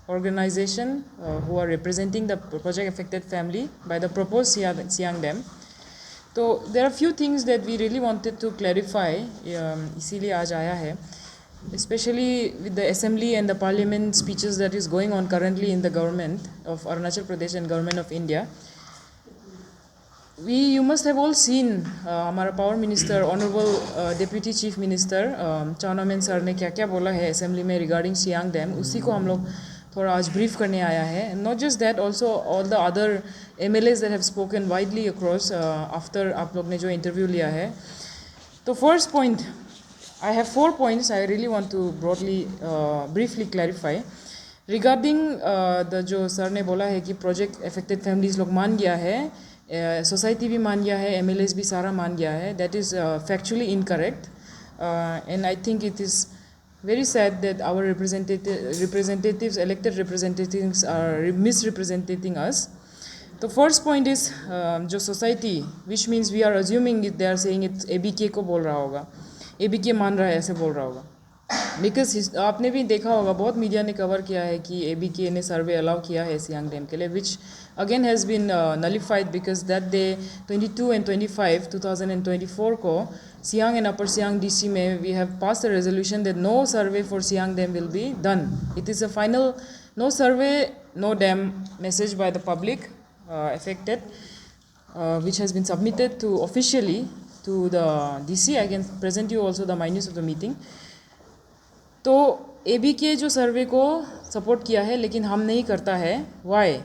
organization who are representing the project affected family by the proposed Siang Dam. So there are few things that we really wanted to clarify, इसीलिए आज आया है, especially with the assembly and the parliament speeches that is going on currently in the government of Arunachal Pradesh and government of India. You must have all seen हमारा power minister, honorable deputy chief minister Chawna Menon sir ने क्या क्या बोला है assembly में regarding Siang Dam, उसी को हम लोग थोड़ा आज brief करने आया है. Not just that, also all the other MLAs that have spoken widely across after आप लोग ने जो interview लिया है. तो first point, I have 4 points I really want to broadly briefly clarify regarding the जो सर ने बोला है कि project affected families लोग मान गया है, सोसाइटी भी मान गया है, MLAs भी सारा मान गया है. That is factually incorrect, and I think it is very sad that our representatives, elected representatives, are misrepresenting us. The first point is जो society, which means we are assuming it, they are saying it's ABK को बोल रहा होगा, ABK मान रहा है ऐसे बोल रहा होगा. बिकॉज आपने भी देखा होगा, बहुत मीडिया ने कवर किया है कि ABK ने सर्वे अलाउ किया है सियांग डैम के लिए, which again has been nullified because that day 22 and 25 2024 को Siang and upper Siang DC में we have pass a resolution that no survey for Siang dam will be done. It is a final no survey no dam message by the public affected, which has been submitted to officially to the DC. I can present you also the minutes of the meeting. तो ABK जो सर्वे को support किया है लेकिन हम नहीं करता है. Why?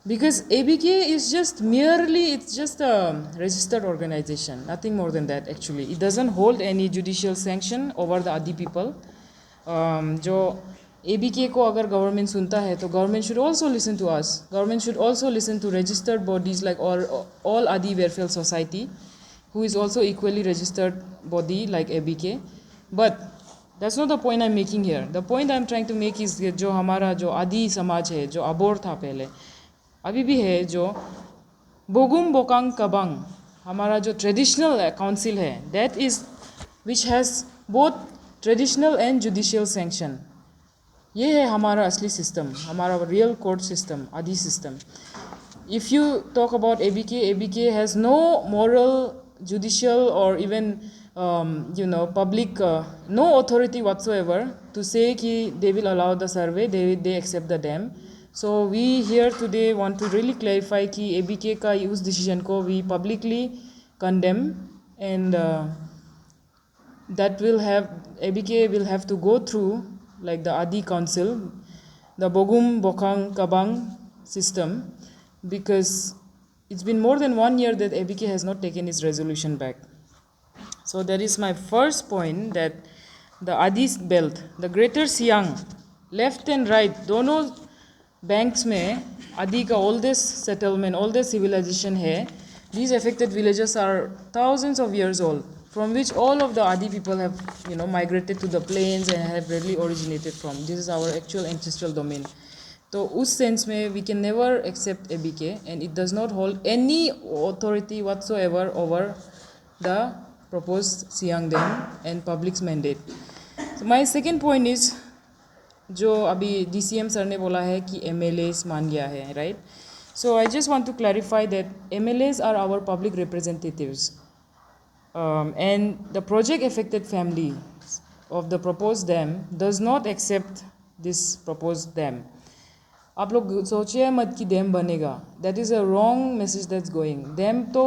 Because ABK is just merely, it's just a registered organisation, nothing more than that. Actually it doesn't hold any judicial sanction over the Adi people. जो ABK को अगर गवर्नमेंट सुनता है तो government should also listen to us. Government should also listen to registered bodies like all Adi welfare society, who is also equally registered body like ABK. But that's not the point I'm making here. The point I'm trying to make is जो हमारा जो आदि समाज है, जो अबोर था पहले, अभी भी है, जो बोगुम बोकांग कबांग हमारा जो ट्रेडिशनल काउंसिल है, that is which has both traditional and judicial sanction. ये है हमारा असली सिस्टम, हमारा रियल कोर्ट सिस्टम, आदि system. If you talk about ABK, ABK has no moral, judicial or even public, no authority whatsoever to say कि they will allow the survey, they accept the dam. So we here today want to really clarify कि ABK का उस decision को we publicly condemn, and that will have, ABK will have to go through like the Adi Council, the Bogum Bokang Kabang system, because it's been more than 1 year that ABK has not taken its resolution back. So that is my first point, that the Adi belt, the greater Siang, left and right, दोनों banks में Adi का oldest settlement, oldest civilization है. These affected villages are thousands of years old, from which all of the Adi people have migrated to the plains and have really originated from. This is our actual ancestral domain. तो उस sense में we can never accept ABK, and it does not hold any authority whatsoever over the proposed Siang Dam and public's mandate. So my second point is, जो अभी DCM sir ने बोला है कि MLAs मान गया है, right? So I just want to clarify that MLAs are our public representatives, and the project affected family of the proposed dam does not accept this proposed dam. आप लोग सोचिए मत कि डैम बनेगा. That is a wrong message that's going. Dam तो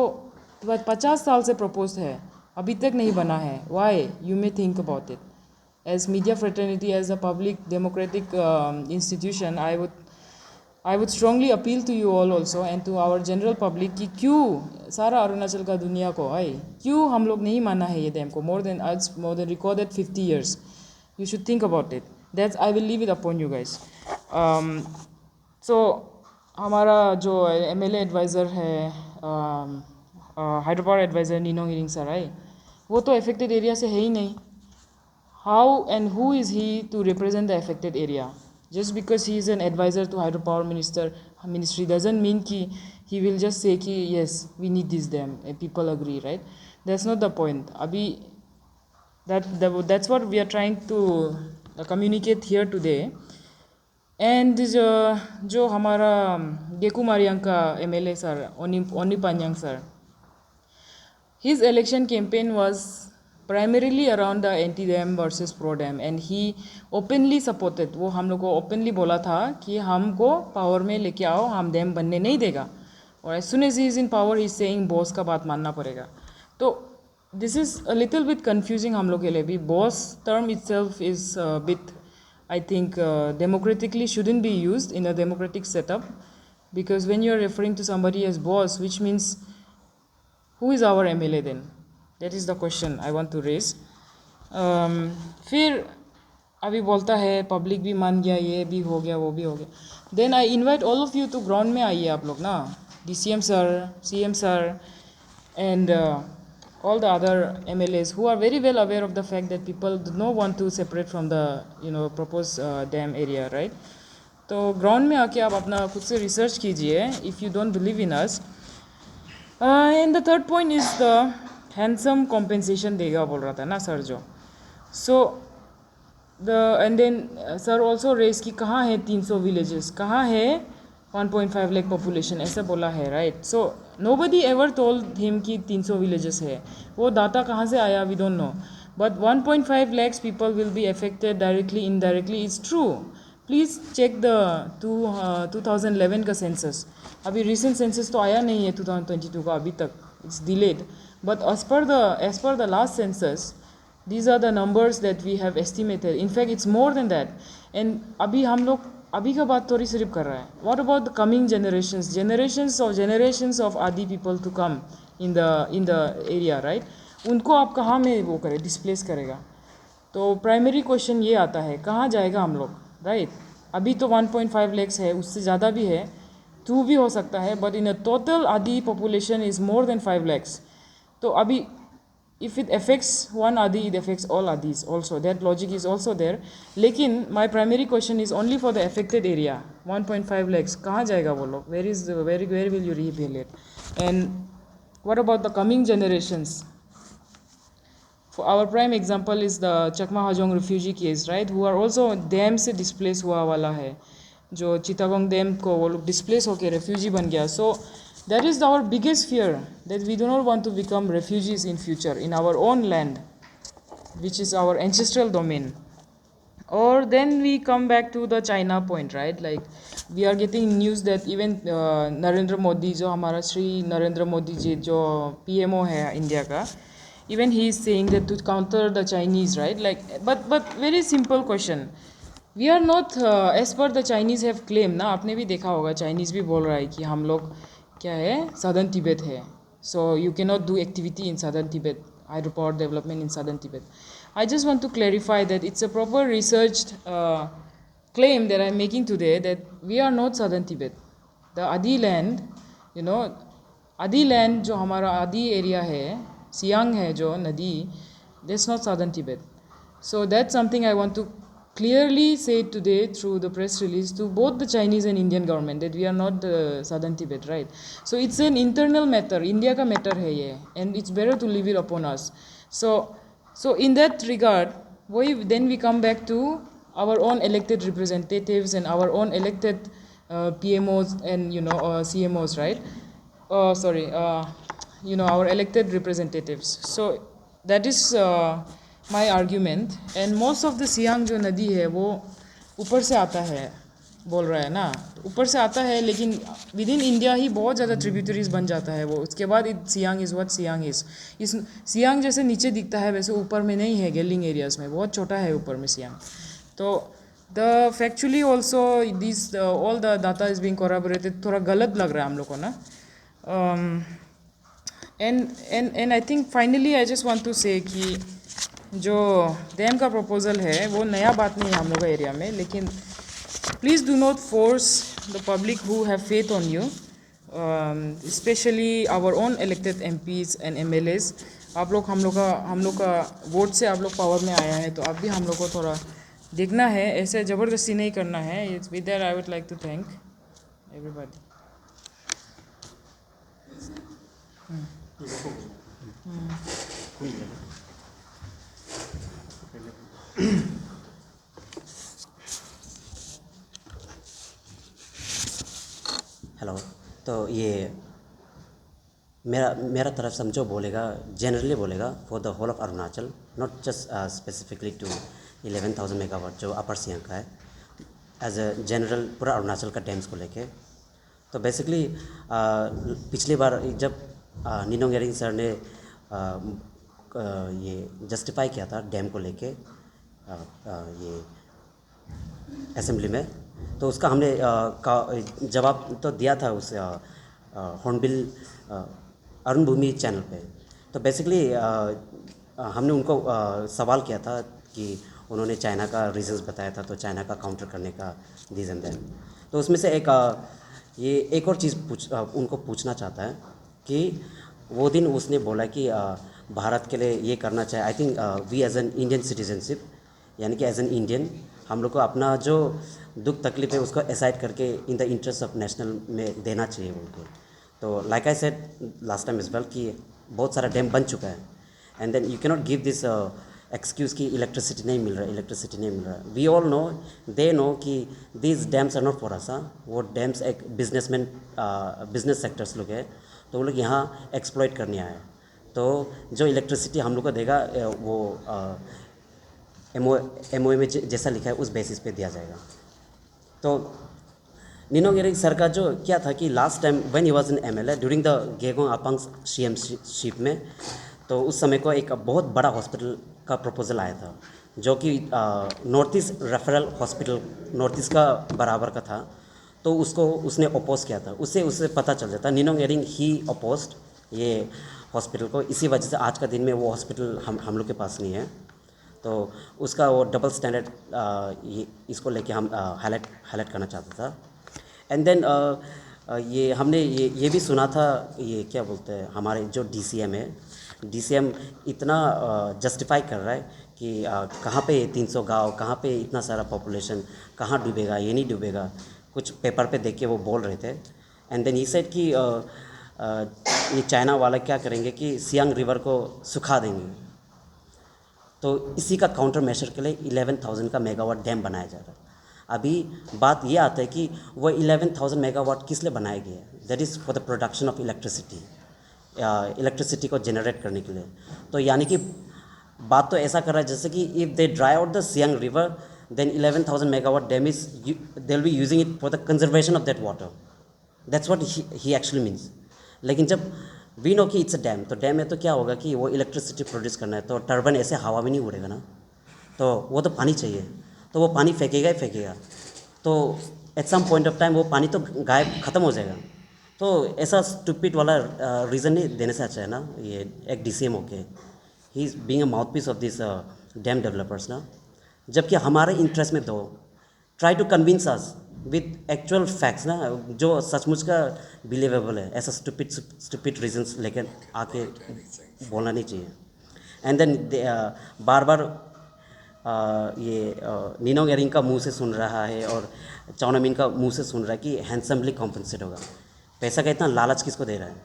50 साल से propose है, अभी तक नहीं बना है. Why? You may think about it. As media fraternity, as a public democratic institution, I would strongly appeal to you all also and to our general public कि क्यों सारा अरुणाचल का दुनिया को है, क्यों हम लोग नहीं माना है ये डैम को more than recorded 50 years. You should think about it. That's, I will leave it upon you guys. So हमारा जो MLA एडवाइज़र है, hydro power adviser Ninong Ering sir है, वो तो अफेक्टेड एरिया से है ही नहीं. How and who is he to represent the affected area? Just because he is an adviser to hydro power ministry doesn't mean कि ही विल जस्ट से कि yes we need this dam and people agree, right? That's not the point. अभी that's what we are trying to communicate here today. And जो हमारा गेकू मारियांग का MLA sir ओनी Panyang sir, his election campaign was primarily around the anti-dam versus pro-dam and he openly supported, वो हम लोग को openly बोला था कि हमको पावर में लेके आओ, हम डैम बनने नहीं देगा. और as soon as he is in power he is saying boss का बात मानना पड़ेगा. तो this is a little bit confusing हम लोग के लिए भी. Boss term itself is a bit, I think democratically shouldn't be used in a democratic setup, because when you are referring to somebody as boss, which means who is our MLA then? That is the question I want to raise. फिर अभी बोलता है public भी मान गया, ये भी हो गया, वो भी हो गया. Then I invite all of you to ground में आइए आप लोग ना, DCM sir, CM sir, and all the other MLAs who are very well aware of the fact that people do not want to separate from the proposed dam area, right? तो ground में आके आप अपना खुद से research कीजिए if you don't believe in us. And the third point is the handsome compensation देगा बोल रहा था ना सर जो. So and then sir also raised कि कहाँ है 300 villages, कहाँ है 1.5 lakh population, ऐसा बोला है, right? So nobody ever told him कि 300 villages है. वो डाटा कहाँ से आया we don't know. But 1.5 lakhs people will be affected directly, indirectly. It's true. Please check the 2011 का सेंसस. अभी रिसेंट सेंसस तो आया नहीं है 2022 का अभी तक, it's delayed. But as per the last census these are the numbers that we have estimated. In fact it's more than that. And अभी हम लोग अभी का बात थोड़ी सिर्फ कर रहा है. What about the coming generations of Adi people to come in the area, right? उनको आप कहाँ में वो करें, डिस्प्लेस करेगा. तो प्राइमरी क्वेश्चन ये आता है कहाँ जाएगा हम लोग, राइट? अभी तो 1.5 lakhs है, उससे ज़्यादा भी है, 2 भी हो सकता है, बट इन अ टोटल आदि population is more than 5 lakhs. तो अभी if it affects one Adi, it affects all Adis also. That logic is also there. लेकिन my primary question is only for the affected area. 1.5 lakhs कहाँ जाएगा वो लोग? Where will you rebuild it? And what about the coming generations? For our prime example is the Chakma Hajong refugee case, right? Who are also dam से displace हुआ वाला है, जो Chittagong dam को वो लोग displace होके refugee बन गया. So that is our biggest fear, that we do not want to become refugees in future in our own land, which is our ancestral domain. Or then we come back to the China point, right? Like we are getting news that even Narendra Modi, जो हमारा श्री नरेंद्र मोदी जी जो PMO है India का, even he is saying that to counter the Chinese, right? Like but very simple question. We are not as per the Chinese have claimed ना, आपने भी देखा होगा Chinese भी बोल रहा है कि हम लोग क्या है Southern Tibet है, so you cannot do activity in Southern Tibet, hydropower development in Southern Tibet. I just want to clarify that it's a proper researched claim that I'm making today, that we are not Southern Tibet. The Adi land, Adi land जो हमारा Adi area है, Siang है जो नदी, that's not Southern Tibet. So that's something I want to clearly say today through the press release to both the Chinese and Indian government, that we are not the Southern Tibet, right? So it's an internal matter, India का matter है ये, and it's better to leave it upon us. So in that regard, then we come back to our own elected representatives and our own elected PMOs and CMOs, right? Our elected representatives. So that is my argument. And most of the Siang जो नदी है वो ऊपर से आता है बोल रहा है ना, ऊपर से आता है, लेकिन विद इन इंडिया ही बहुत ज़्यादा ट्रिब्यूटरीज बन जाता है वो. उसके बाद Siang is what Siang is. इस सियांग जैसे नीचे दिखता है वैसे ऊपर में नहीं है, गेलिंग एरियाज़ में बहुत छोटा है ऊपर में सियांग. तो the factually also this all the data is being corroborated. थोड़ा गलत लग रहा है हम लोग को ना. And I think finally I just want to say कि जो डैम का प्रपोजल है वो नया बात नहीं है हम लोग का एरिया में, लेकिन please do not force the public who have faith on you, especially our own elected MPs and MLAs. आप लोग हम लोग का वोट से आप लोग पावर में आया है, तो आप भी हम लोग को थोड़ा देखना है, ऐसे ज़बरदस्ती नहीं करना है. With that I would like to thank everybody. Hello. तो ये मेरा मेरा तरफ से हम जो बोलेगा जनरली बोलेगा for the whole of Arunachal, not just specifically to 11,000 megawatt जो अपर सियांग का है, एज अ जनरल पूरा अरुणाचल का डैम्स को लेके। तो बेसिकली पिछली बार जब निनोंग एरिंग सर ने ये जस्टिफाई किया था डैम को लेके ये असेंबली में, तो उसका हमने जवाब तो दिया था उस हॉर्नबिल अरुण भूमि चैनल पे। तो बेसिकली हमने उनको सवाल किया था कि उन्होंने चाइना का रीजंस बताया था, तो चाइना का काउंटर करने का दिस एंड देन। तो उसमें से ये एक और चीज़ उनको पूछना चाहता है कि वो दिन उसने बोला कि भारत के लिए ये करना चाहिए। I think we as an Indian citizenship, यानी कि एज एन इंडियन हम लोग को अपना जो दुख तकलीफ है उसको असाइड करके in the interest of national में देना चाहिए बोल के। तो like I said last time is well कि बहुत सारा डैम बन चुका है, and then you cannot give this excuse कि इलेक्ट्रिसिटी नहीं मिल रहा। We all know, they know कि these dams are not for us. वो डैम्स एक बिजनेस सेक्टर्स लोग है, तो वो लोग यहाँ एक्सप्लॉइट करने आए। तो जो इलेक्ट्रिसिटी हम लोग को देगा वो एम में जैसा लिखा है उस बेसिस पे दिया जाएगा। तो निनोंग एरिंग सर का जो क्या था कि last time when he was in MLA during the Gegong Apang CM ship में, तो उस समय को एक बहुत बड़ा हॉस्पिटल का प्रपोजल आया था जो कि north east referral hospital north east का बराबर का था। तो उसको उसने अपोज किया था। उससे पता चल जाता है निनोंग एरिंग ही अपोज्ड ये हॉस्पिटल को। इसी वजह से आज का दिन में वो हॉस्पिटल हम लोग के पास नहीं है। तो उसका वो डबल स्टैंडर्ड इसको लेके हम हाईलाइट करना चाहता था। एंड देन ये हमने ये भी सुना था, ये क्या बोलते हैं हमारे जो डीसीएम है, डीसीएम इतना जस्टिफाई कर रहा है कि कहाँ पे 300 गांव, कहाँ पे इतना सारा पॉपुलेशन, कहाँ डूबेगा, ये नहीं डूबेगा, कुछ पेपर पे देख के वो बोल रहे थे। एंड देन ये सेड कि ये चाइना वाला क्या करेंगे कि सियांग रिवर को सुखा देंगे। तो इसी का काउंटर मेशर के लिए 11,000 का मेगावाट डैम बनाया जा रहा है। अभी बात ये आता है कि वो 11,000 मेगावाट किस लिए बनाया गया है? That is for the production of electricity, electricity को जनरेट करने के लिए। तो यानी कि बात तो ऐसा कर रहा है जैसे कि if they dry out the Siang river, then 11,000 megawatt dam is they will be using it for the conservation of that water. That's what he actually means. लेकिन जब वी नो कि इट्स अ डैम, तो dam है तो क्या होगा कि वो इलेक्ट्रिसिटी प्रोड्यूस करना है, तो टर्बाइन ऐसे हवा में नहीं उड़ेगा ना, तो वो तो पानी चाहिए, तो वो पानी फेंकेगा ही फेंकेगा। तो at some point of time वो पानी तो गायब ख़त्म हो जाएगा। तो ऐसा स्टूपिड वाला रीज़न नहीं देने से अच्छा है ना ये एक डीसीएम होके ही is being a mouth piece of this dam developers ना। जबकि हमारे इंटरेस्ट में दो try to convince us with actual facts ना, जो सचमुच का बिलीवेबल है। ऐसा स्टूपिड रीजंस लेकर आके बोलना नहीं चाहिए। एंड देन बार बार ये निनोंग एरिंग का मुंह से सुन रहा है और चाओनामिन का मुंह से सुन रहा है कि हैंडसमली कॉम्पनसेट होगा। पैसा का इतना लालच किसको दे रहा है?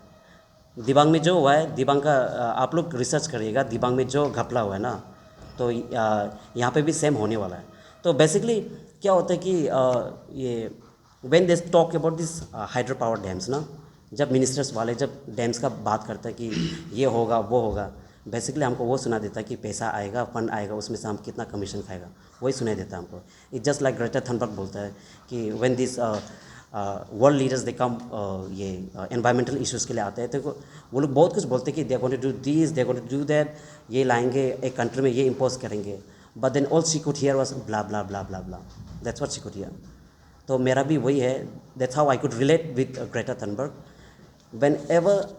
दिबांग में जो हुआ है, दिबांग का आप लोग रिसर्च करिएगा, दिबांग में जो घपला हुआ है ना, तो यहाँ पे भी सेम होने वाला है। तो बेसिकली क्या होता है कि ये when they talk about this hydro power dams ना, जब मिनिस्टर्स वाले जब डैम्स का बात करते हैं कि ये होगा वो होगा, बेसिकली हमको वो सुना देता है कि पैसा आएगा, फंड आएगा, उसमें से हम कितना कमीशन खाएगा, वही सुनाई देता है हमको। It just like Greta Thunberg बोलता है कि when this world leaders they कम ये एनवायरमेंटल इश्यूज़ के लिए आते हैं, तो वो लोग बहुत कुछ बोलते हैं कि they going to do this, they going to do that, ये लाएंगे एक कंट्री में, ये इम्पोज करेंगे। But then all she could hear was blah blah blah blah blah, that's what she could hear. तो मेरा भी वही है, that's how I could relate with Greta Thunberg. Whenever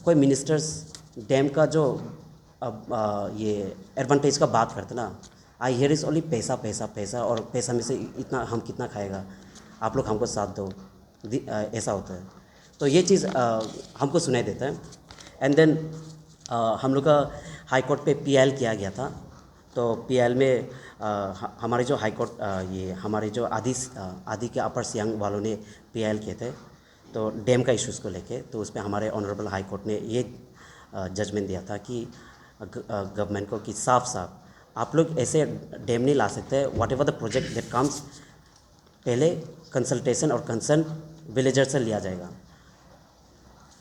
कोई मिनिस्टर्स डैम का जो ये एडवांटेज का बात करते ना, आई हियर इज़ ओनली पैसा पैसा पैसा, और पैसा में से इतना हम कितना खाएगा, आप लोग हमको साथ दो, ऐसा होता है। तो ये चीज़ हमको सुनाई देता है। एंड देन हम लोग का हाई कोर्ट पे पीएल किया गया था। तो पीएल में हमारे जो हाई कोर्ट ये हमारे जो आदि के अपर सियांग वालों ने पीएल किए थे, तो डैम का इश्यूज़ को लेके, तो उसमें हमारे ऑनरेबल हाई कोर्ट ने ये जजमेंट दिया था कि गवर्नमेंट को कि साफ साफ आप लोग ऐसे डैम नहीं ला सकते। What ever the project that comes, पहले कंसल्टेशन और कंसर्न विलेजर से लिया जाएगा,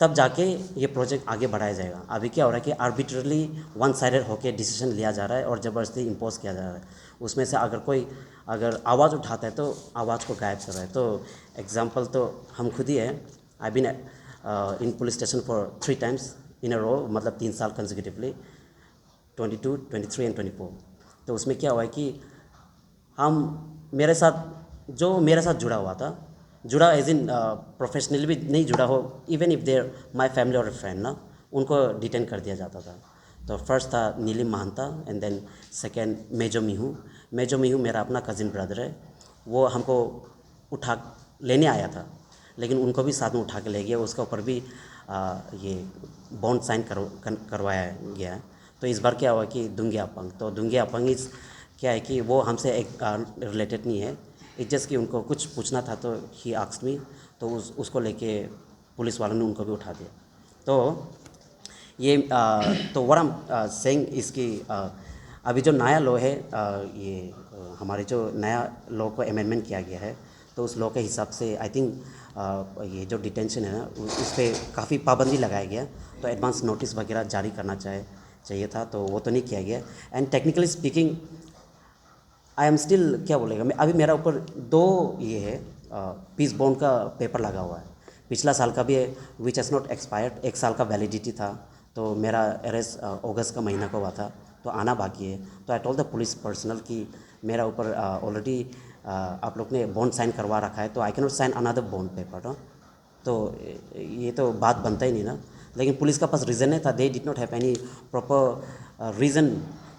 तब जाके ये प्रोजेक्ट आगे बढ़ाया जाएगा। अभी क्या हो रहा है कि आर्बिट्रली वन साइडेड होकर डिसीजन लिया जा रहा है और ज़बरदस्ती इम्पोज किया जा रहा है। उसमें से अगर कोई आवाज़ उठाता है तो आवाज़ को गायब कर रहा है। तो एग्जांपल तो हम खुद ही है। I been in police station for 3 times in a row, मतलब 3 साल कंसेक्यूटिवली, 22, 23 एंड 24। तो उसमें क्या हुआ है कि मेरे साथ जुड़ा हुआ था, जुड़ा एज इन प्रोफेशनली भी नहीं जुड़ा हो, even if their my family और फ्रेंड ना, उनको डिटेन कर दिया जाता था। तो फर्स्ट था Neelim Mahanta and then second मेजो मिहू। मेजो मिहू मेरा अपना कज़िन ब्रदर है। वो हमको उठा लेने आया था, लेकिन उनको भी साथ में उठा के ले गया। उसके ऊपर भी ये बॉन्ड साइन करवाया गया है। तो इस बार क्या हुआ कि दुंगे अपंग, तो दुंगे अपंग इस क्या है कि वो हमसे एक रिलेटेड नहीं है। इट्स जस्ट कि उनको कुछ पूछना था तो ही आस्क्ड मी, तो उसको लेके पुलिस वालों ने उनको भी उठा दिया। तो ये तो व्हाट आई एम सेइंग इसकी अभी जो नया लॉ है, ये हमारे जो नया लॉ को अमेंडमेंट किया गया है, तो उस लॉ के हिसाब से आई थिंक ये जो डिटेंशन है ना, उस पर काफ़ी पाबंदी लगाया गया। तो एडवांस नोटिस वगैरह जारी करना चाहिए था, तो वो तो नहीं किया गया। And technically speaking I am still क्या बोलेगा, मैं अभी मेरा ऊपर 2 ये है पीस बॉन्ड का पेपर लगा हुआ है। पिछला साल का भी है विच हैज़ नॉट एक्सपायर्ड, 1 साल का वैलिडिटी था। तो मेरा अरेस्ट अगस्त का महीना को हुआ था, तो आना बाकी है। तो I told the police personal कि मेरा ऊपर ऑलरेडी आप लोग ने बॉन्ड साइन करवा रखा है, तो I can not sign another bond paper ना। तो ये तो बात बनता ही नहीं ना। लेकिन पुलिस का पास रीज़न है था, they did not have any proper reason,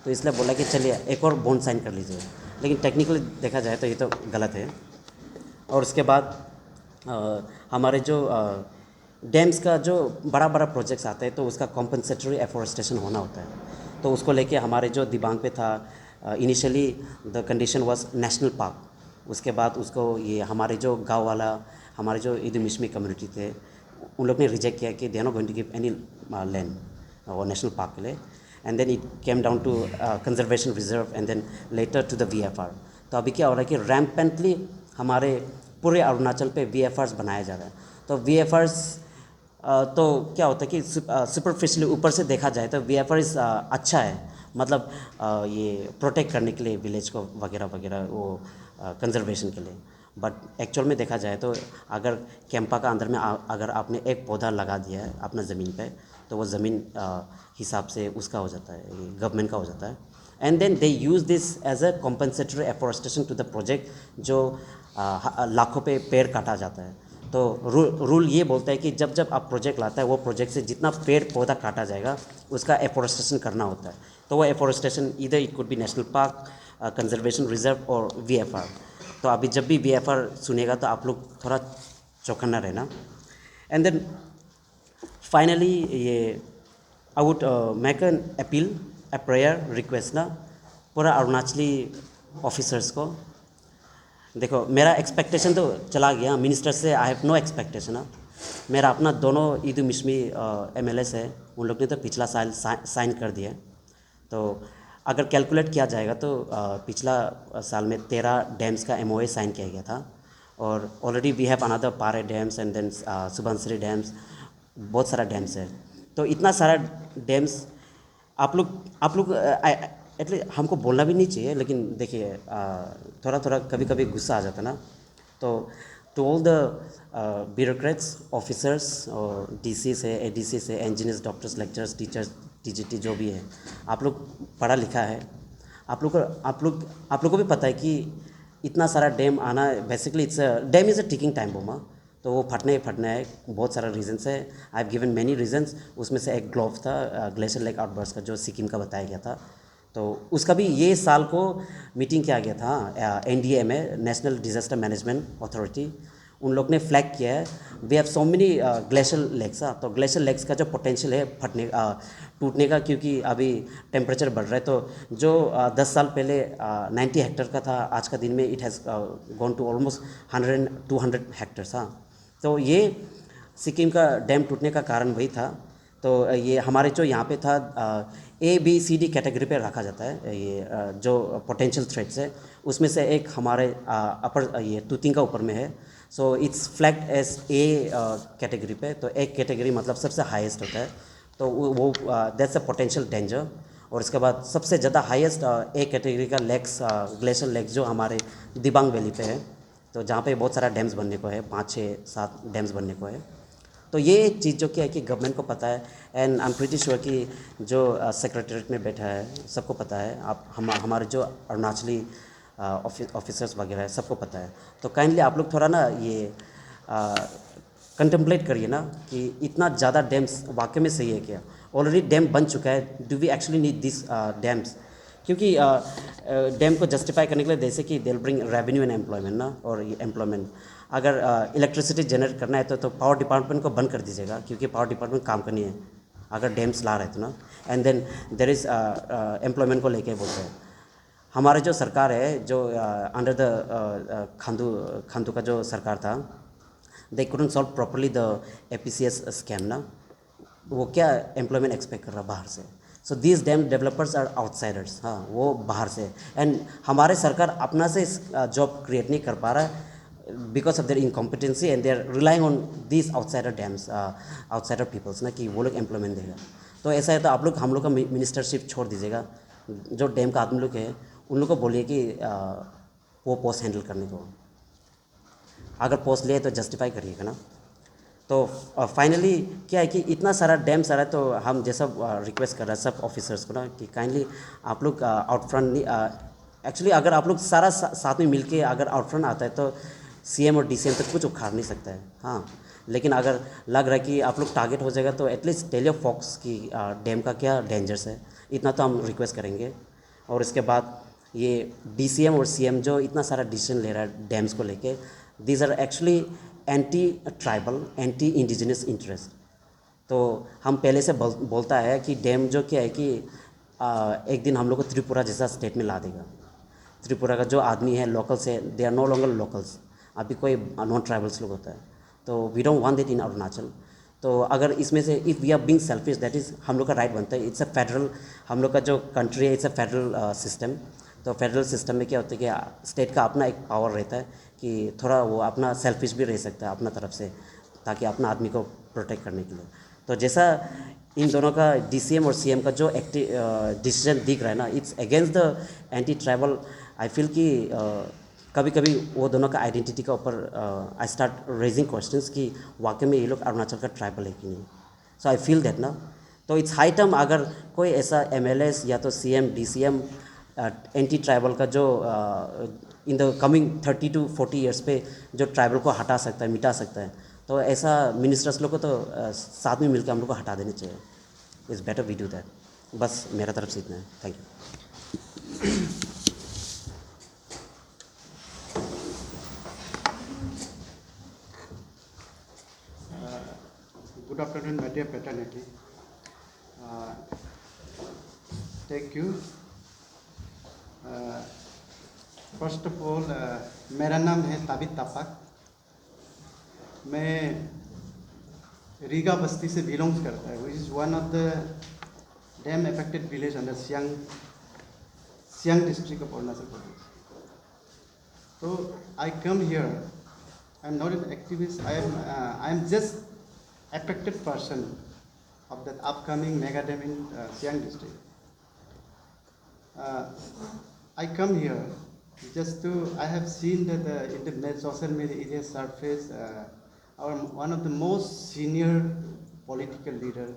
तो इसलिए बोला कि चलिए एक और बॉन्ड साइन कर लीजिए। लेकिन टेक्निकली देखा जाए तो ये तो गलत है। और उसके बाद हमारे जो डैम्स का जो बड़ा बड़ा प्रोजेक्ट्स आते हैं, तो उसका कॉम्पनसेटरी एफोरेस्टेशन होना होता है। तो उसको लेके हमारे जो दिबांग पे था, initially the condition was national park. उसके बाद उसको ये हमारे जो गांव वाला, हमारे जो इदुमिश्मी कम्युनिटी थे, उन लोग ने रिजेक्ट किया कि they are not going to give any land और नेशनल पार्क के लिए। And then it came down to conservation reserve and then later to the VFR। तो अभी क्या हो रहा है कि रैम्पेंटली हमारे पूरे अरुणाचल पे VFRs बनाया जा रहा है। तो VFRs तो क्या होता है कि सुपरफिशियली ऊपर से देखा जाए तो VFRs अच्छा है, मतलब ये प्रोटेक्ट करने के लिए विलेज को वगैरह वगैरह, वो कंजर्वेशन के लिए। बट एक्चुअल में देखा जाए तो अगर कैंपा का अंदर में अगर आपने एक पौधा लगा दिया है अपना ज़मीन पे, तो वो ज़मीन हिसाब से उसका हो जाता है, गवर्नमेंट का हो जाता है। And then they use this as a compensatory afforestation to the project, जो लाखों पे पेड़ काटा जाता है। तो रूल ये बोलता है कि जब जब आप प्रोजेक्ट लाता है, वो प्रोजेक्ट से जितना पेड़ पौधा काटा जाएगा उसका एफोरेस्टेशन करना होता है। तो वो एफोरेस्टेशन इधर it could be national park, conservation reserve और VFR। तो अभी जब भी VFR सुनेगा तो आप लोग थोड़ा चौकन्ना रहना। एंड देन फाइनली ये I would make an appeal, a prayer request ना, पूरा अरुणाचली ऑफिसर्स को। देखो मेरा एक्सपेक्टेशन तो चला गया मिनिस्टर से, आई हैव नो एक्सपेक्टेशन। मेरा अपना दोनों इदुमिश्मी MLAs है, उन लोग ने तो पिछला साल साइन कर दिया। तो अगर कैलकुलेट किया जाएगा तो पिछला साल में 13 डैम्स का MOA साइन किया गया था। और already we have another Pare dams and then Subansiri dams, बहुत सारा डैम्स है। तो इतना सारा डैम्स आप लोग एटलीस्ट हमको बोलना भी नहीं चाहिए, लेकिन देखिए थोड़ा थोड़ा कभी कभी गुस्सा आ जाता ना। तो to all the bureaucrats, officers और DC से, ADC से, engineers, doctors, lecturers, teachers, TGT जो भी है, आप लोग पढ़ा लिखा है, आप लोग को भी पता है कि इतना सारा डैम आना, basically dam is a ticking time bomb. तो वो फटना है, बहुत सारा रीजंस है। I have given many reasons. उसमें से एक ग्लोव था ग्लेशियर लेक आउटबर्स्ट का, जो सिक्किम का बताया गया था। तो उसका भी ये साल को मीटिंग किया गया था NDA में, नेशनल डिजास्टर मैनेजमेंट अथॉरिटी। उन लोग ने फ्लैग किया है we have so many glacier lakes. तो ग्लेशियर लेक्स का जो पोटेंशियल है टूटने का, क्योंकि अभी टेम्परेचर बढ़ रहा है। तो जो 10 साल पहले 90 हेक्टर का था, आज का दिन में it has gone to almost 200 hectares. तो ये सिक्किम का डैम टूटने का कारण वही था। तो ये हमारे जो यहाँ पे था ABCD कैटेगरी पे रखा जाता है ये जो पोटेंशियल थ्रेट्स है उसमें से एक हमारे अपर ये तूतिंग का ऊपर में है। So it's flagged as A category पे। तो एक कैटेगरी मतलब सबसे हाईएस्ट होता है, तो वो दैट्स अ पोटेंशियल डेंजर। और इसके बाद सबसे ज़्यादा हाईएस्ट A कैटेगरी का लेक्स ग्लेशियर लेक्स जो हमारे दिबांग वैली पे है, तो जहाँ पे बहुत सारा डैम्स बनने को है, 5 6 7 डैम्स बनने को है। तो ये एक चीज़ जो क्या है कि गवर्नमेंट को पता है, and I am pretty sure कि जो सेक्रेटरीट में बैठा है सबको पता है, आप हमारे जो अरुणाचली ऑफिसर्स वगैरह है सबको पता है। तो काइंडली आप लोग थोड़ा ना ये कंटेम्पलेट करिए ना कि इतना ज़्यादा डैम्स वाकई में सही है क्या? ऑलरेडी डैम बन चुका है, do we actually need this dams? क्योंकि डैम को जस्टिफाई करने के लिए जैसे कि they will bring revenue and employment ना, और एम्प्लॉयमेंट अगर इलेक्ट्रिसिटी जनरेट करना है तो पावर डिपार्टमेंट को बंद कर दीजिएगा, क्योंकि पावर डिपार्टमेंट काम करनी है अगर डैम्स ला रहे तो ना। And then there is employment को लेके बोलते हैं। हमारे जो सरकार है जो अंडर द खांदू का जो सरकार था, they couldn't solve properly the APCS scam ना, वो क्या एम्प्लॉयमेंट एक्सपेक्ट कर रहा बाहर से। So these dam developers are outsiders, हाँ वो बाहर से। एंड हमारे सरकार अपना से जॉब क्रिएट नहीं कर पा रहा है because of their incompetency, and they are relying on these outsider dams, outsider peoples ना, कि वो लोग एम्प्लॉयमेंट देगा। तो ऐसा है तो आप लोग हम लोग का मिनिस्टरशिप छोड़ दीजिएगा, जो डैम का आदमी लोग है उन लोग को बोलिए कि वो पोस्ट हैंडल करने को, अगर पोस्ट लिए तो जस्टिफाई करिएगा ना। तो फाइनली क्या है कि इतना सारा डैम्स आ रहा है, तो हम जैसा रिक्वेस्ट कर रहे हैं सब ऑफिसर्स को ना कि काइंडली आप लोग आउट फ्रंट एक्चुअली अगर आप लोग सारा साथ में मिलके अगर आउट फ्रंट आता है तो CM और DCM तक कुछ उखाड़ नहीं सकता है, हाँ। लेकिन अगर लग रहा है कि आप लोग टारगेट हो जाएगा तो एटलीस्ट टेल योर फॉक्स की डैम का क्या डेंजर्स है, इतना तो हम रिक्वेस्ट करेंगे। और इसके बाद ये DCM और CM जो इतना सारा डिसीजन ले रहा है डैम्स को लेके, these are actually anti tribal, anti indigenous interest. तो हम पहले से बोलता है कि डैम जो क्या है कि एक दिन हम लोग को त्रिपुरा जैसा स्टेट में ला देगा। त्रिपुरा का जो आदमी है लोकल्स है, they are no longer locals, अभी कोई नॉन ट्राइबल्स लोग होता है। तो we don't want it in Arunachal. तो अगर इसमें से if we are being selfish, that is हम लोग का राइट बनता है। इट्स अ फेडरल, हम लोग का जो कंट्री है इट्स अ फेडरल सिस्टम। तो फेडरल सिस्टम में क्या होता है कि स्टेट का अपना एक पावर रहता है कि थोड़ा वो अपना सेल्फिश भी रह सकता है अपना तरफ से, ताकि अपना आदमी को प्रोटेक्ट करने के लिए। तो जैसा इन दोनों का DCM और CM का जो डिसीजन दिख रहा है ना, it's against the anti tribal. I feel कि कभी कभी वो दोनों का आइडेंटिटी का ऊपर आई स्टार्ट रेजिंग क्वेश्चंस कि वाकई में ये लोग अरुणाचल का ट्राइबल है कि नहीं। सो आई फील दैट ना। तो इट्स हाई टाइम अगर कोई ऐसा MLAs या तो CM DCM एंटी ट्राइबल का जो in the coming 30 to 40 years पे जो ट्राइबल को हटा सकता है, मिटा सकता है, तो ऐसा मिनिस्टर्स लोग को तो साथ में मिलकर हम लोग को हटा देने चाहिए। It's better we do that. बस मेरा तरफ से इतना है, thank you. Good afternoon, my dear fraternity. Thank you. First of all, मेरा नाम है ताबित तापाक। मैं रीगा बस्ती से बिलोंग्स करता है, which is one of the dam affected village under Siang district of Arunachal Pradesh. So I come here. I am not an activist. I am just affected person of that upcoming mega dam in Siang district. I come here just to, I have seen that in the social media it has surfaced one of the most senior political leader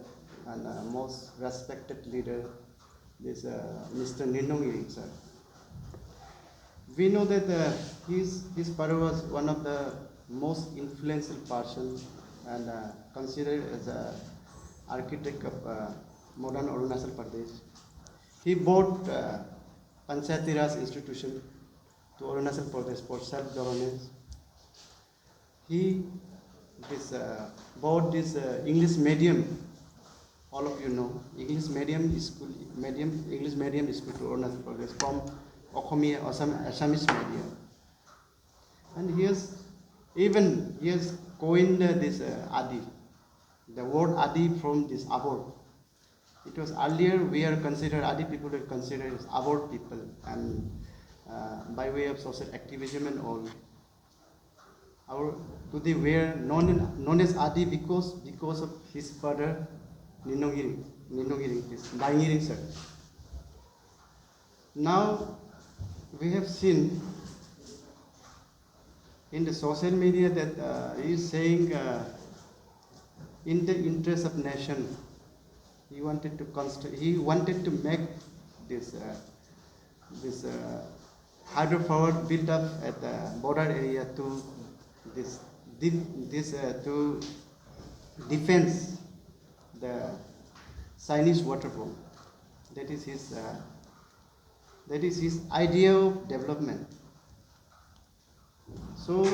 and most respected leader, this Mr. Ninong Iring sir. We know that his father was one of the most influential person and considered as an architect of modern Arunachal Pradesh. He brought Panchayati Raj institution to Arunachal Pradesh for self-governance. He brought this English medium. All of you know English medium school to Arunachal Pradesh from Okhomiya, Assamese medium. And he has coined this Adi, the word Adi from this abode. It was earlier we are considered, Adi people were considered as our people, and by way of social activism and all. Our today were known as Adi because of his father Ninogiri, his Bangiring sir. Now we have seen in the social media that he is saying in the interest of nation, he wanted to make this hydropower built up at the border area to to defense the Chinese water bomb. That is his idea of development. So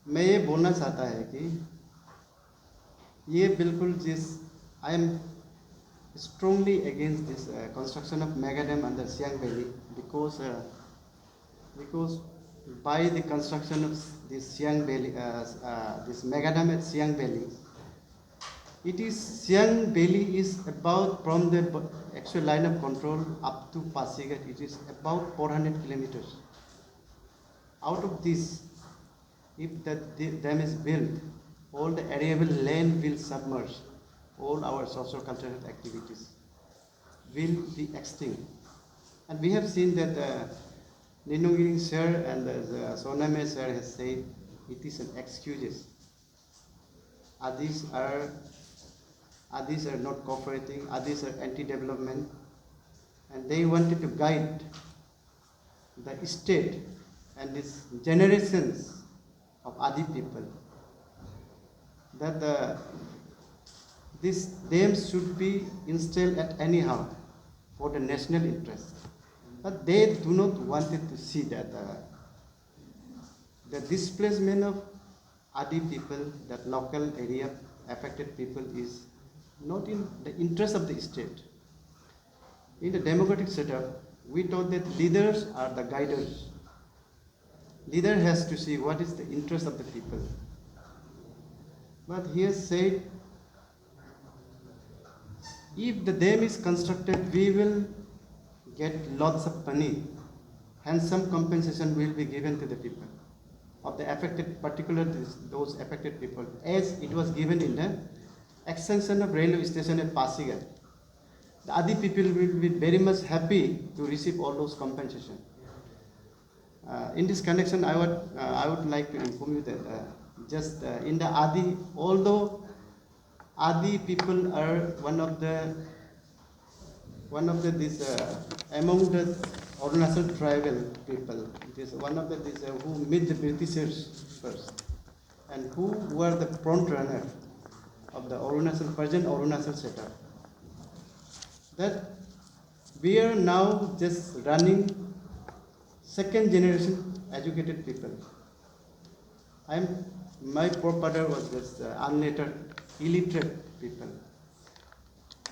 मैं ये बोलना चाहता है कि ये बिल्कुल I am strongly against this construction of mega dam under Siang Valley because by the construction of this Siang Valley, this mega dam at Siang Valley, Siang Valley is about from the actual line of control up to Pasigat. It is about 400 kilometers. Out of this, if the dam is built, all the arable land will submerge. All our socio-cultural activities will be extinct. And we have seen that Ninogiri sir and Soname sir has said it is an excuse. Adis are not cooperating, Adis are anti-development, and they wanted to guide the state and its generations of Adi people that this dam should be installed at anyhow for the national interest. But they do not want to see that the displacement of Adi people, that local area affected people, is not in the interest of the state. In the democratic setup, we thought that leaders are the guiders. Leader has to see what is the interest of the people. But he has said, if the dam is constructed, we will get lots of money. Handsome compensation will be given to the people of the affected, particularly those affected people, as it was given in the extension of railway station at Pasigat. The Adi people will be very much happy to receive all those compensation. In this connection, I would like to inform you that in the Adi, although Adi people are one of the among the Arunachal tribal people. It is one of the who met the Britishers first, and who were the front runner of the present Arunachal setup. That we are now just running second generation educated people. My forefather was just unlettered, illiterate people,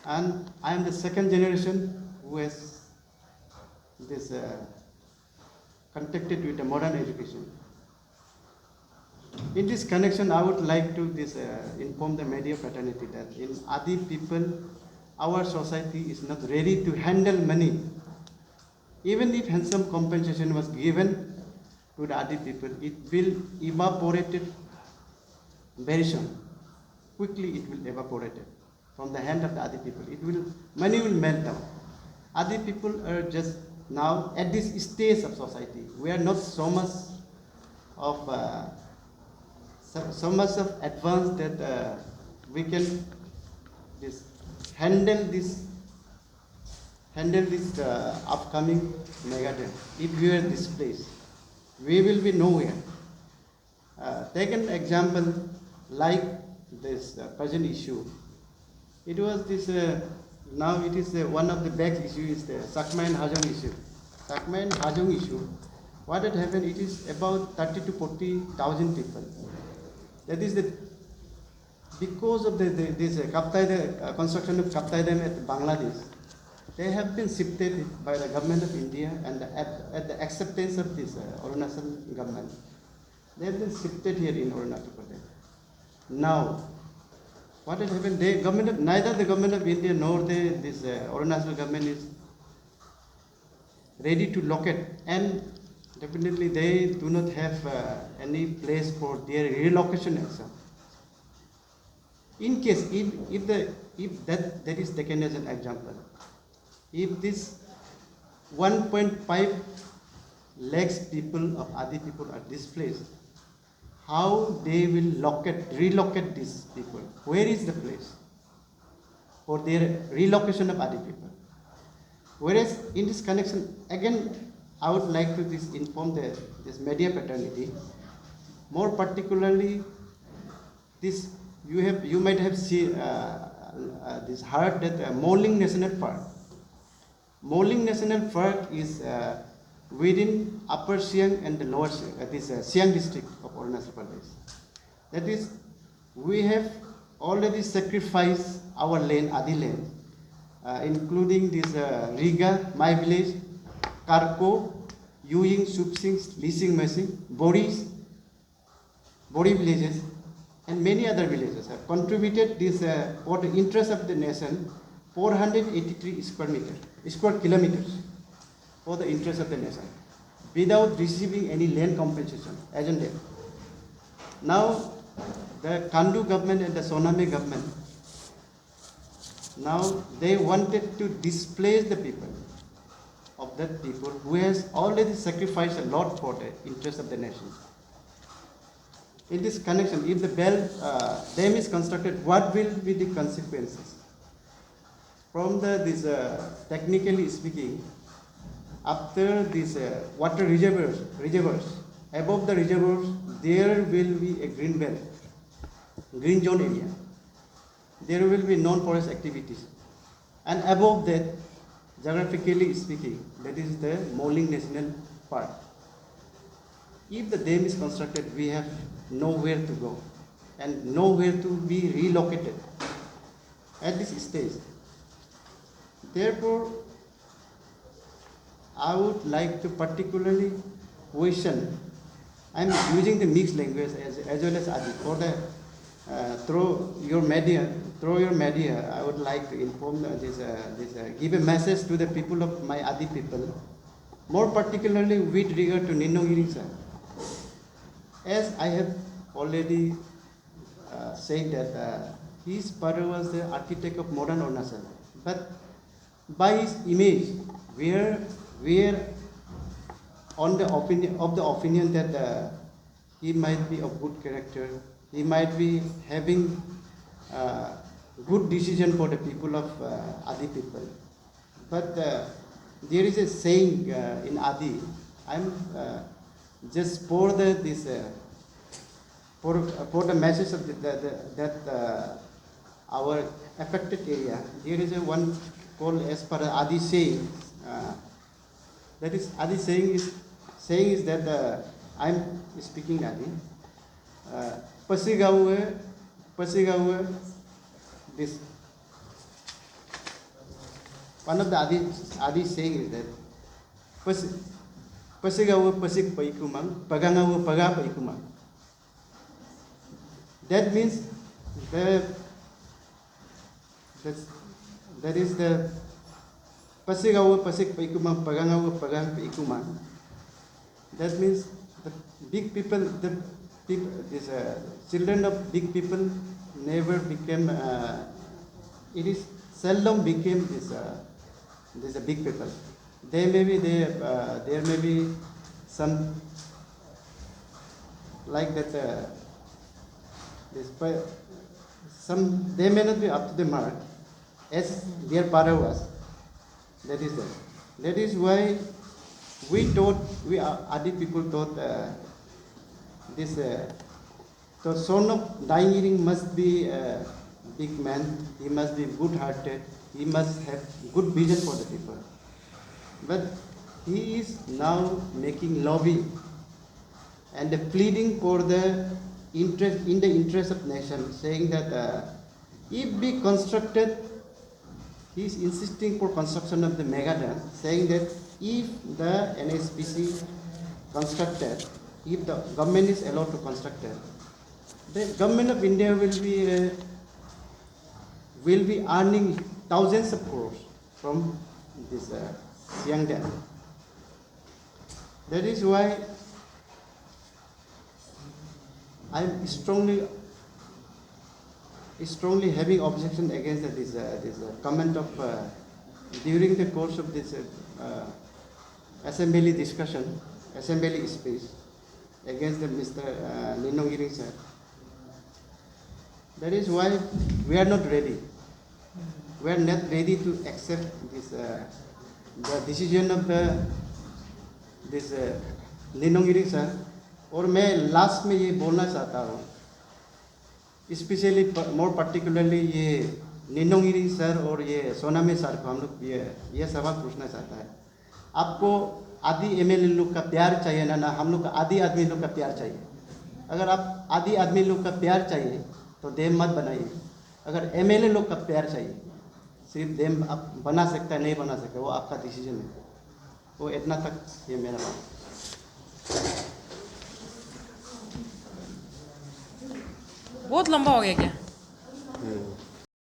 and I am the second generation who has this contacted with a modern education. In this connection, I would like to inform the media fraternity that in Adi people, our society is not ready to handle money. Even if handsome compensation was given to the Adi people, it will evaporate very soon. Quickly it will evaporate from the hand of the Adi people. Money will melt down. Adi people are just now at this stage of society. We are not so much of advanced that we can handle this upcoming mega dam. If we are displaced, we will be nowhere. Take an example like this present issue. It was now it is one of the big issues is the Sakma and Hajong issue. Sakma and Hajong issue, what had happened, it is about 30 to 40,000 people. That is because of this construction of Kaptai Dam at Bangladesh, they have been shifted by the government of India and at the acceptance of this Arunachal government. They have been shifted here in Arunachal Pradesh. Now, What has happened? Neither the government of India nor this Arunachal government is ready to locate, and definitely they do not have any place for their relocation also. In case if that is taken as an example, if this 1.5 lakhs people of Adi people are displaced, how they will relocate these people? Where is the place for their relocation of Adi people? Whereas in this connection, again, I would like to inform this media fraternity, more particularly this you might have seen this heard that Moling National Park. Moling National Park is within Upper Siang and the Lower Siang, Siang district of Arunachal Pradesh. That is, we have already sacrificed our land, Adi land, including this Riga, my village, Karko, Yuying, Supsing, Lising, Mesing, Bori villages, and many other villages have contributed this for the interest of the nation 483 square kilometers for the interest of the nation without receiving any land compensation as on date. Now the Kandu government and the Soname government, now they wanted to displace the people of that people who has already sacrificed a lot for the interest of the nation. In this connection, if the dam is constructed, what will be the consequences? From this technically speaking, after these water reservoirs, above the reservoirs, there will be a green belt, green zone area. There will be non-forest activities. And above that, geographically speaking, that is the Moling National Park. If the dam is constructed, we have nowhere to go and nowhere to be relocated at this stage. Therefore, I would like to particularly question, I am using the mixed language as well as Adi. For the through your media, I would like to inform give a message to the people of my Adi people, more particularly with regard to Ninogiri sir. As I have already said that his father was the architect of modern Arunachal, but by his image, we are on the opinion that he might be of good character, he might be having good decision for the people of Adi people. But there is a saying in Adi. I'm just for the message of that our affected area. There is a one called as per Adi saying. That is Adi saying is that I'm speaking Adi. Pasigawa, this one of the Adi saying is that Pasigawa pasig paikumang, pagangawa paga paikumang. That means that is the Pasigawa pasig paikumang, pagangawa paga paikumang. That means the big people, these children of big people never became. It is seldom became this big people. There may be some like that. They may not be up to the mark as their father was. That is that. That is why we Adi people thought this. The son of dying must be a big man. He must be good-hearted. He must have good vision for the people. But he is now making lobby and pleading for the interest of nation, saying that if be constructed, he is insisting for construction of the mega dam, saying that if the NHPC constructed, if the government is allowed to construct it, the government of India will be will be earning thousands of crores from this Siang Dam. That is why I am strongly having objection against this comment of during the course of this assembly discussion, assembly speech against Mr. Ninong Iring sir. That is why we are not ready. We are not ready to accept this the decision of this Ninong Iring sir. और मैं last में ये बोलना चाहता हूँ, specially मोर particularly ये Ninong Ering sir और ये सोनामी सर को हम लोग ये सवाल पूछना चाहता है। आपको आदि एमएलए लोग का प्यार चाहिए ना हम लोग का आदि आदमी लोग का प्यार चाहिए। अगर आप आदि आदमी लोग का प्यार चाहिए तो डैम मत बनाइए। अगर एमएलए लोग का प्यार चाहिए, सिर्फ डैम आप बना सकता है नहीं बना सकता वो आपका डिसीजन है। वो इतना तक ये मेरा बात। बहुत लंबा हो गया क्या?